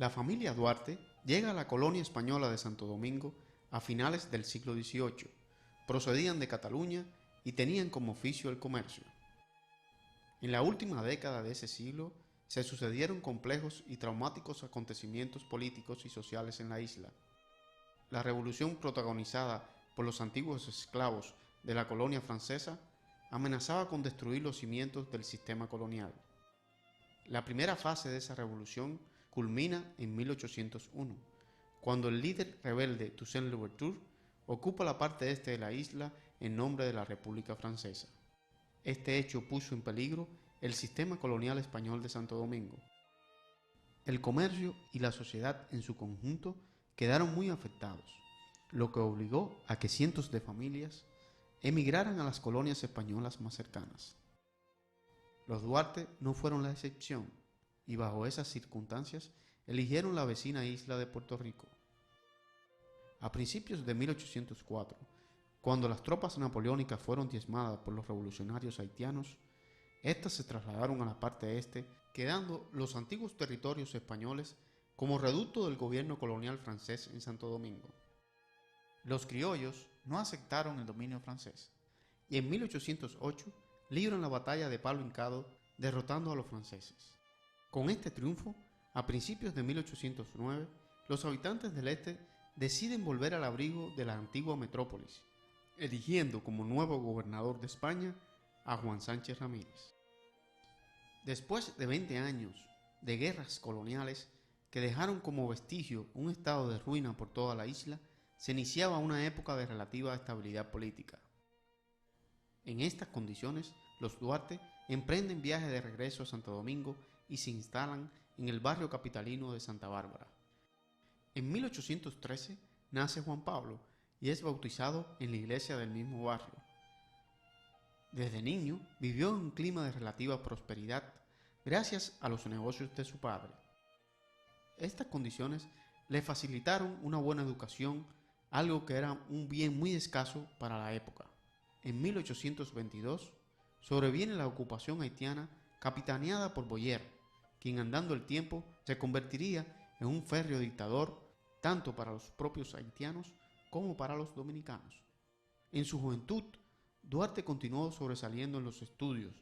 La familia Duarte llega a la colonia española de Santo Domingo a finales del siglo XVIII. Procedían de Cataluña y tenían como oficio el comercio. En la última década de ese siglo se sucedieron complejos y traumáticos acontecimientos políticos y sociales en la isla. La revolución protagonizada por los antiguos esclavos de la colonia francesa amenazaba con destruir los cimientos del sistema colonial. La primera fase de esa revolución culmina en 1801, cuando el líder rebelde Toussaint Louverture ocupa la parte este de la isla en nombre de la República Francesa. Este hecho puso en peligro el sistema colonial español de Santo Domingo. El comercio y la sociedad en su conjunto quedaron muy afectados, lo que obligó a que cientos de familias emigraran a las colonias españolas más cercanas. Los Duarte no fueron la excepción y bajo esas circunstancias eligieron la vecina isla de Puerto Rico. A principios de 1804, cuando las tropas napoleónicas fueron diezmadas por los revolucionarios haitianos, estas se trasladaron a la parte este, quedando los antiguos territorios españoles como reducto del gobierno colonial francés en Santo Domingo. Los criollos no aceptaron el dominio francés y en 1808 libran la batalla de Palo Hincado derrotando a los franceses. Con este triunfo, a principios de 1809, los habitantes del este deciden volver al abrigo de la antigua metrópolis, eligiendo como nuevo gobernador de España a Juan Sánchez Ramírez. Después de 20 años de guerras coloniales que dejaron como vestigio un estado de ruina por toda la isla, se iniciaba una época de relativa estabilidad política. En estas condiciones, los Duarte emprenden viaje de regreso a Santo Domingo y se instalan en el barrio capitalino de Santa Bárbara. En 1813 nace Juan Pablo y es bautizado en la iglesia del mismo barrio. Desde niño vivió en un clima de relativa prosperidad gracias a los negocios de su padre. Estas condiciones le facilitaron una buena educación, algo que era un bien muy escaso para la época. En 1822 sobreviene la ocupación haitiana capitaneada por Boyer, quien andando el tiempo se convertiría en un férreo dictador tanto para los propios haitianos como para los dominicanos. En su juventud, Duarte continuó sobresaliendo en los estudios,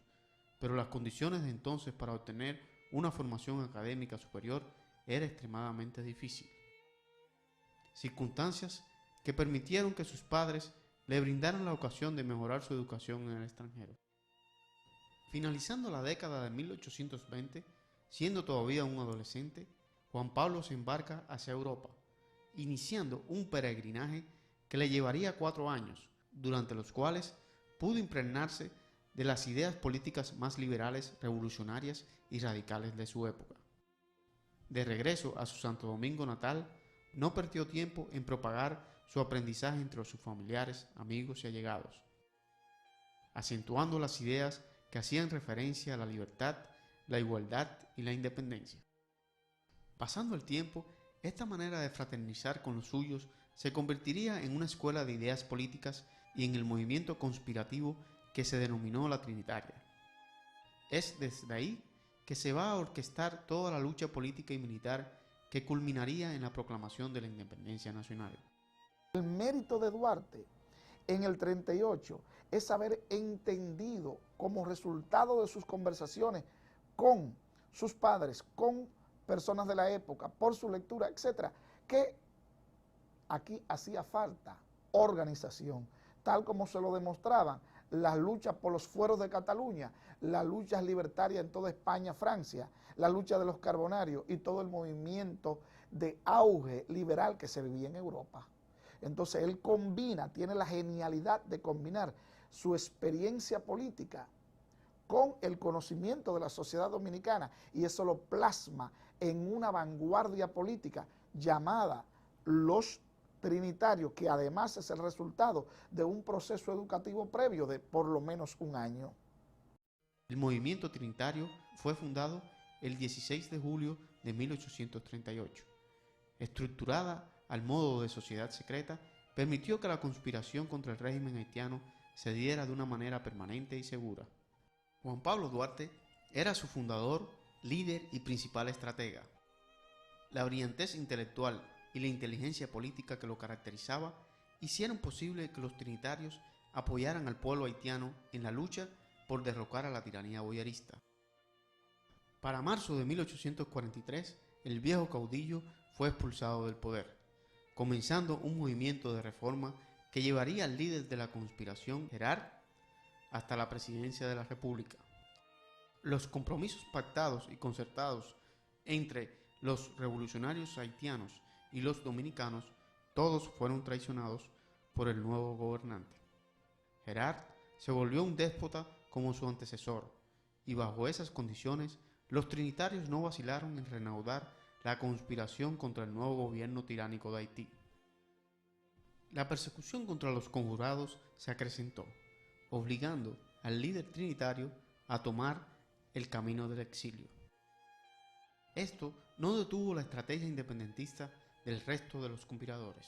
pero las condiciones de entonces para obtener una formación académica superior era extremadamente difícil. Circunstancias que permitieron que sus padres le brindaran la ocasión de mejorar su educación en el extranjero. Finalizando la década de 1820, siendo todavía un adolescente, Juan Pablo se embarca hacia Europa, iniciando un peregrinaje que le llevaría 4 años, durante los cuales pudo impregnarse de las ideas políticas más liberales, revolucionarias y radicales de su época. De regreso a su Santo Domingo natal, no perdió tiempo en propagar su aprendizaje entre sus familiares, amigos y allegados, acentuando las ideas que hacían referencia a la libertad, la igualdad y la independencia. Pasando el tiempo, esta manera de fraternizar con los suyos se convertiría en una escuela de ideas políticas y en el movimiento conspirativo que se denominó la Trinitaria. Es desde ahí que se va a orquestar toda la lucha política y militar que culminaría en la proclamación de la independencia nacional. El mérito de Duarte en el 38 es haber entendido como resultado de sus conversaciones con sus padres, con personas de la época, por su lectura, etcétera, que aquí hacía falta organización, tal como se lo demostraban las luchas por los fueros de Cataluña, las luchas libertarias en toda España, Francia, la lucha de los carbonarios y todo el movimiento de auge liberal que se vivía en Europa. Entonces él tiene la genialidad de combinar su experiencia política con el conocimiento de la sociedad dominicana y eso lo plasma en una vanguardia política llamada los Trinitarios, que además es el resultado de un proceso educativo previo de por lo menos un año. El movimiento trinitario fue fundado el 16 de julio de 1838. Estructurada al modo de sociedad secreta, permitió que la conspiración contra el régimen haitiano se diera de una manera permanente y segura. Juan Pablo Duarte era su fundador, líder y principal estratega. La brillantez intelectual y la inteligencia política que lo caracterizaba hicieron posible que los trinitarios apoyaran al pueblo haitiano en la lucha por derrocar a la tiranía boyarista. Para marzo de 1843, el viejo caudillo fue expulsado del poder, comenzando un movimiento de reforma que llevaría al líder de la conspiración, Gerard, hasta la presidencia de la República. Los compromisos pactados y concertados entre los revolucionarios haitianos y los dominicanos, todos fueron traicionados por el nuevo gobernante. Gerard se volvió un déspota como su antecesor, y bajo esas condiciones, los trinitarios no vacilaron en reanudar la conspiración contra el nuevo gobierno tiránico de Haití. La persecución contra los conjurados se acrecentó, obligando al líder trinitario a tomar el camino del exilio. Esto no detuvo la estrategia independentista del resto de los conspiradores.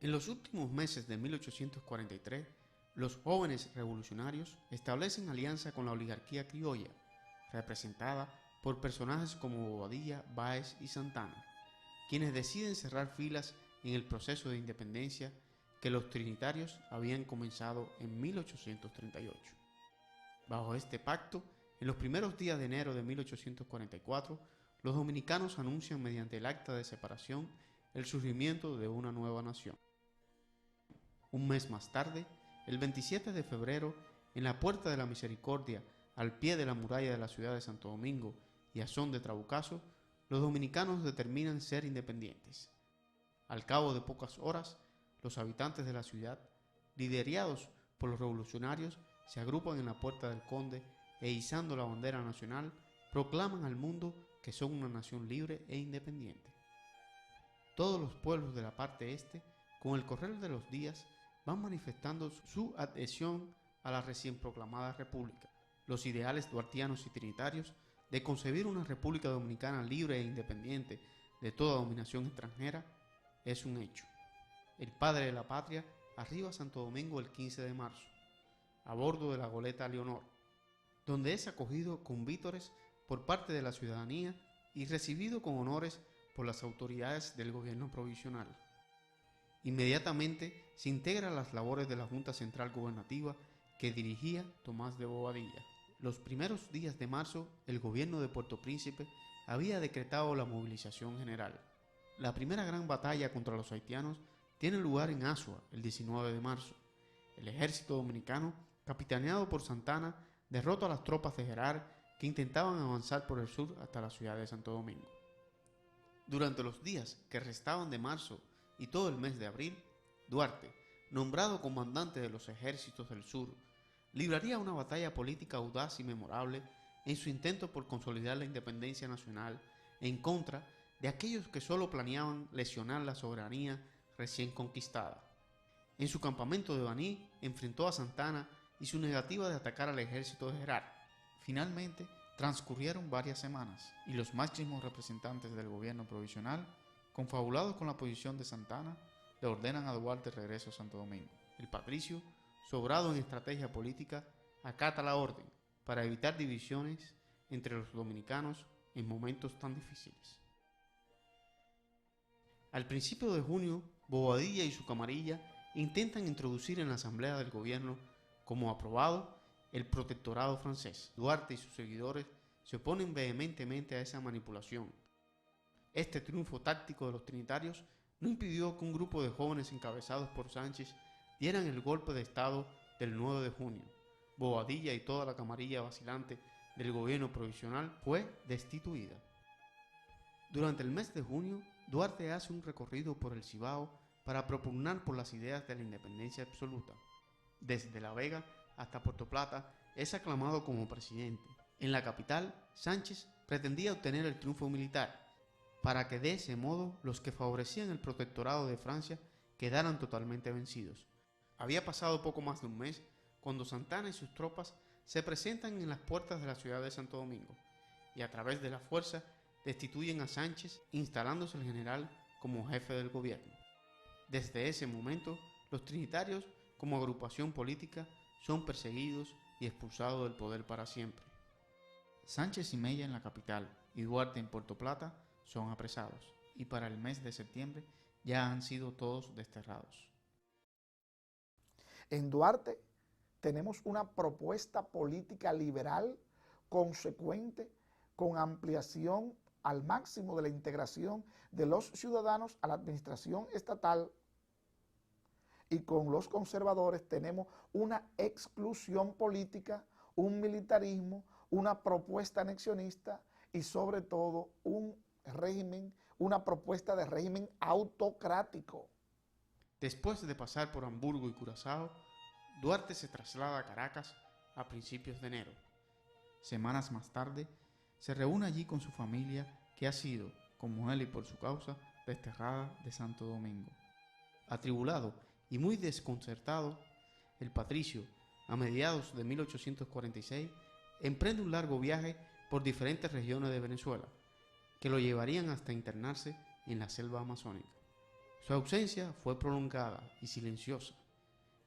En los últimos meses de 1843, los jóvenes revolucionarios establecen alianza con la oligarquía criolla, representada por personajes como Bobadilla, Báez y Santana, quienes deciden cerrar filas en el proceso de independencia que los trinitarios habían comenzado en 1838. Bajo este pacto, en los primeros días de enero de 1844, los dominicanos anuncian mediante el acta de separación el surgimiento de una nueva nación. Un mes más tarde, el 27 de febrero, en la Puerta de la Misericordia, al pie de la muralla de la ciudad de Santo Domingo y a son de trabucazo, los dominicanos determinan ser independientes. Al cabo de pocas horas, los habitantes de la ciudad, liderados por los revolucionarios, se agrupan en la Puerta del Conde e izando la bandera nacional, proclaman al mundo que son una nación libre e independiente. Todos los pueblos de la parte este, con el correr de los días, van manifestando su adhesión a la recién proclamada república. Los ideales duartianos y trinitarios de concebir una república dominicana libre e independiente de toda dominación extranjera es un hecho. El padre de la patria arriba a Santo Domingo el 15 de marzo, a bordo de la goleta Leonor, donde es acogido con vítores por parte de la ciudadanía y recibido con honores por las autoridades del gobierno provisional. Inmediatamente se integra a las labores de la Junta Central Gubernativa que dirigía Tomás de Bobadilla. Los primeros días de marzo, el gobierno de Puerto Príncipe había decretado la movilización general. La primera gran batalla contra los haitianos tiene lugar en Azua el 19 de marzo. El ejército dominicano, capitaneado por Santana, derrota a las tropas de Gerard que intentaban avanzar por el sur hasta la ciudad de Santo Domingo. Durante los días que restaban de marzo y todo el mes de abril, Duarte, nombrado comandante de los ejércitos del sur, libraría una batalla política audaz y memorable en su intento por consolidar la independencia nacional en contra de aquellos que solo planeaban lesionar la soberanía recién conquistada. En su campamento de Baní enfrentó a Santana y su negativa de atacar al ejército de Gerard. Finalmente, transcurrieron varias semanas y los máximos representantes del gobierno provisional, confabulados con la posición de Santana, le ordenan a Duarte regreso a Santo Domingo. El patricio, sobrado en estrategia política, acata la orden para evitar divisiones entre los dominicanos en momentos tan difíciles. Al principio de junio, Bobadilla y su camarilla intentan introducir en la asamblea del gobierno como aprobado el protectorado francés. Duarte y sus seguidores se oponen vehementemente a esa manipulación. Este triunfo táctico de los trinitarios no impidió que un grupo de jóvenes encabezados por Sánchez dieran el golpe de estado del 9 de junio. Bobadilla y toda la camarilla vacilante del gobierno provisional fue destituida. Durante el mes de junio, Duarte hace un recorrido por el Cibao para propugnar por las ideas de la independencia absoluta. Desde La Vega hasta Puerto Plata es aclamado como presidente. En la capital, Sánchez pretendía obtener el triunfo militar, para que de ese modo los que favorecían el protectorado de Francia quedaran totalmente vencidos. Había pasado poco más de un mes cuando Santana y sus tropas se presentan en las puertas de la ciudad de Santo Domingo y a través de la fuerza destituyen a Sánchez, instalándose el general como jefe del gobierno. Desde ese momento, los trinitarios, como agrupación política, son perseguidos y expulsados del poder para siempre. Sánchez y Mella en la capital y Duarte en Puerto Plata son apresados y para el mes de septiembre ya han sido todos desterrados. En Duarte tenemos una propuesta política liberal consecuente con ampliación al máximo de la integración de los ciudadanos a la administración estatal, y con los conservadores tenemos una exclusión política, un militarismo, una propuesta anexionista y sobre todo un régimen, una propuesta de régimen autocrático. Después de pasar por Hamburgo y Curazao, Duarte se traslada a Caracas a principios de enero. Semanas más tarde, se reúne allí con su familia que ha sido, como él y por su causa, desterrada de Santo Domingo. Atribulado y muy desconcertado, el patricio, a mediados de 1846, emprende un largo viaje por diferentes regiones de Venezuela, que lo llevarían hasta internarse en la selva amazónica. Su ausencia fue prolongada y silenciosa.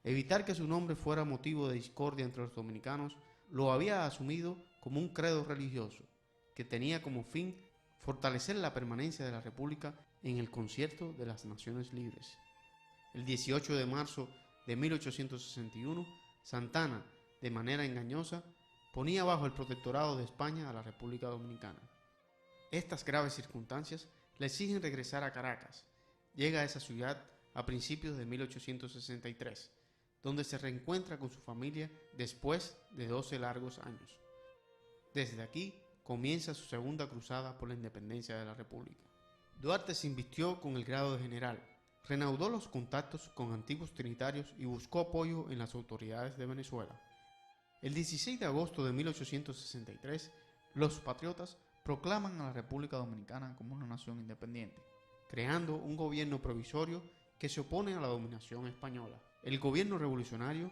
Evitar que su nombre fuera motivo de discordia entre los dominicanos lo había asumido como un credo religioso que tenía como fin fortalecer la permanencia de la República en el concierto de las Naciones Libres. El 18 de marzo de 1861, Santana, de manera engañosa, ponía bajo el protectorado de España a la República Dominicana. Estas graves circunstancias le exigen regresar a Caracas. Llega a esa ciudad a principios de 1863, donde se reencuentra con su familia después de 12 largos años. Desde aquí comienza su segunda cruzada por la independencia de la República. Duarte se invistió con el grado de general, reanudó los contactos con antiguos trinitarios y buscó apoyo en las autoridades de Venezuela. El 16 de agosto de 1863, los patriotas proclaman a la República Dominicana como una nación independiente, creando un gobierno provisorio que se opone a la dominación española. El gobierno revolucionario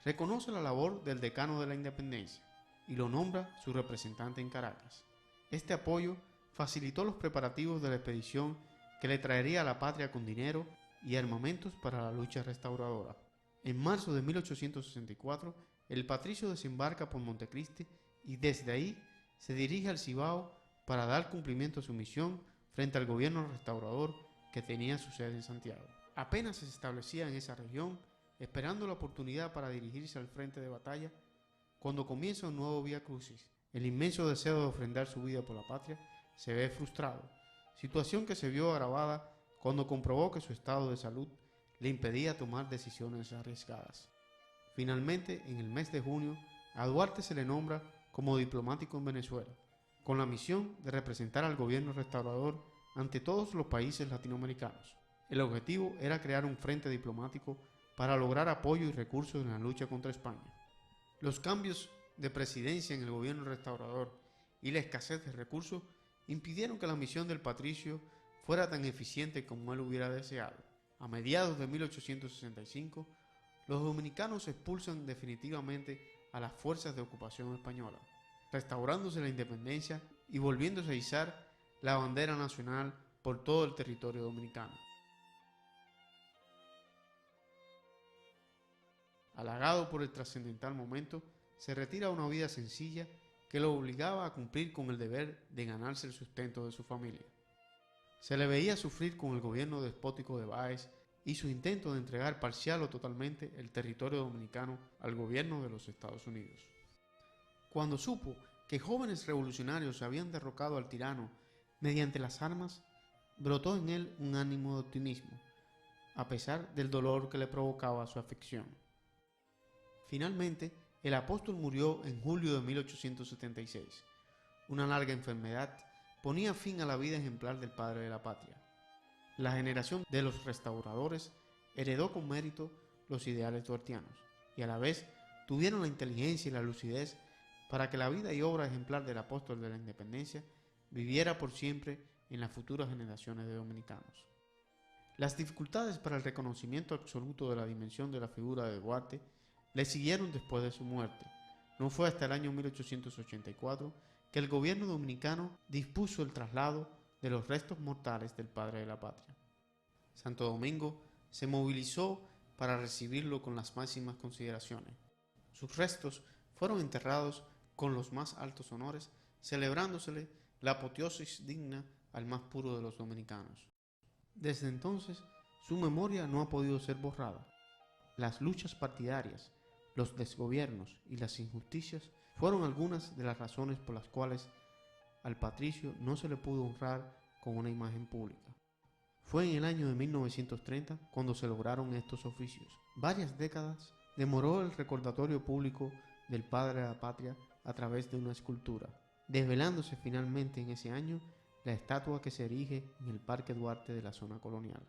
reconoce la labor del decano de la independencia y lo nombra su representante en Caracas. Este apoyo facilitó los preparativos de la expedición que le traería a la patria con dinero y armamentos para la lucha restauradora. En marzo de 1864, el patricio desembarca por Montecristi y desde ahí se dirige al Cibao para dar cumplimiento a su misión frente al gobierno restaurador que tenía su sede en Santiago. Apenas se establecía en esa región, esperando la oportunidad para dirigirse al frente de batalla, cuando comienza un nuevo Vía Crucis. El inmenso deseo de ofrendar su vida por la patria se ve frustrado, situación que se vio agravada cuando comprobó que su estado de salud le impedía tomar decisiones arriesgadas. Finalmente, en el mes de junio, a Duarte se le nombra como diplomático en Venezuela, con la misión de representar al gobierno restaurador ante todos los países latinoamericanos. El objetivo era crear un frente diplomático para lograr apoyo y recursos en la lucha contra España. Los cambios de presidencia en el gobierno restaurador y la escasez de recursos impidieron que la misión del patricio fuera tan eficiente como él hubiera deseado. A mediados de 1865, los dominicanos expulsan definitivamente a las fuerzas de ocupación española, restaurándose la independencia y volviéndose a izar la bandera nacional por todo el territorio dominicano. Halagado por el trascendental momento, se retira a una vida sencilla que lo obligaba a cumplir con el deber de ganarse el sustento de su familia. Se le veía sufrir con el gobierno despótico de Báez y su intento de entregar parcial o totalmente el territorio dominicano al gobierno de los Estados Unidos. Cuando supo que jóvenes revolucionarios habían derrocado al tirano mediante las armas, brotó en él un ánimo de optimismo, a pesar del dolor que le provocaba su afección. Finalmente, el apóstol murió en julio de 1876. Una larga enfermedad ponía fin a la vida ejemplar del padre de la patria. La generación de los restauradores heredó con mérito los ideales duartianos y a la vez tuvieron la inteligencia y la lucidez para que la vida y obra ejemplar del apóstol de la independencia viviera por siempre en las futuras generaciones de dominicanos. Las dificultades para el reconocimiento absoluto de la dimensión de la figura de Duarte le siguieron después de su muerte. No fue hasta el año 1884 que el gobierno dominicano dispuso el traslado de los restos mortales del padre de la patria. Santo Domingo se movilizó para recibirlo con las máximas consideraciones. Sus restos fueron enterrados con los más altos honores, celebrándosele la apoteosis digna al más puro de los dominicanos. Desde entonces, su memoria no ha podido ser borrada. Las luchas partidarias, los desgobiernos y las injusticias fueron algunas de las razones por las cuales al patricio no se le pudo honrar con una imagen pública. Fue en el año de 1930 cuando se lograron estos oficios. Varias décadas demoró el recordatorio público del padre de la patria a través de una escultura, desvelándose finalmente en ese año la estatua que se erige en el Parque Duarte de la zona colonial.